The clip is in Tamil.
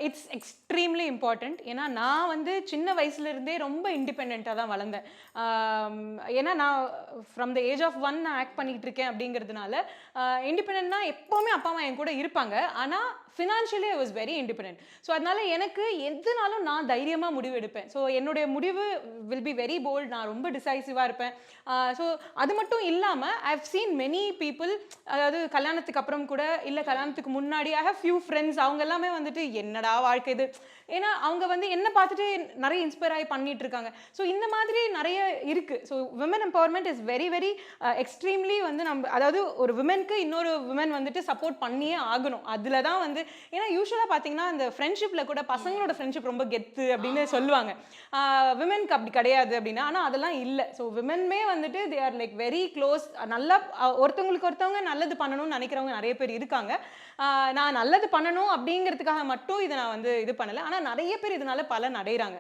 It's extremely important. ஏன்னா நான் வந்து சின்ன வயசுலேருந்தே ரொம்ப இண்டிபெண்ட்டாக தான் வளர்ந்தேன். ஏன்னா நான் ஃப்ரம் த ஏஜ் ஆஃப் 1 நான் ஆக்ட் பண்ணிகிட்டு இருக்கேன் அப்படிங்கிறதுனால இண்டிபெண்ட்னா எப்போவுமே அப்பா அம்மா என் கூட இருப்பாங்க. ஆனால் financially I was very independent. So அதனால எனக்கு எதுனாலும் நான் தைரியமாக முடிவு எடுப்பேன். ஸோ என்னுடைய முடிவு வில் பி வெரி போல்ட். நான் ரொம்ப டிசைசிவாக இருப்பேன். ஸோ அது மட்டும் இல்லாமல் I have seen many people, அதாவது கல்யாணத்துக்கு அப்புறம் கூட இல்லை கல்யாணத்துக்கு முன்னாடி ஐ ஹவ் ஃபியூ ஃப்ரெண்ட்ஸ், அவங்க எல்லாமே வந்துட்டு என்னடா வாழ்க்கை இது. ஏன்னா அவங்க வந்து என்ன பார்த்துட்டு நிறைய இன்ஸ்பயர் ஆகி பண்ணிட்டு இருக்காங்க. ஸோ இந்த மாதிரி நிறைய இருக்கு. So women empowerment is very very extremely வந்து நம்ம, அதாவது ஒரு விமனுக்கு இன்னொரு விமன் வந்துட்டு சப்போர்ட் பண்ணியே ஆகணும். அதில் தான் வந்து, ஏன்னா யூஸ்வலாக பார்த்தீங்கன்னா இந்த ஃப்ரெண்ட்ஷிப்பில் கூட பசங்களோட ஃப்ரெண்ட்ஷிப் ரொம்ப கெத்து அப்படின்னு சொல்லுவாங்க. விமனுக்கு அப்படி கிடையாது அப்படின்னு. ஆனால் அதெல்லாம் இல்லை. ஸோ விமன்மே வந்துட்டு they are like very close. நல்லா ஒருத்தவங்களுக்கு ஒருத்தவங்க நல்லது பண்ணணும்னு நினைக்கிறவங்க நிறைய பேர் இருக்காங்க. நான் நல்லது பண்ணணும் அப்படிங்கிறதுக்காக மட்டும் இதை நான் வந்து இது பண்ணலை. ஆனால் நிறைய பேர் இதனால பலன் அடைகிறாங்க.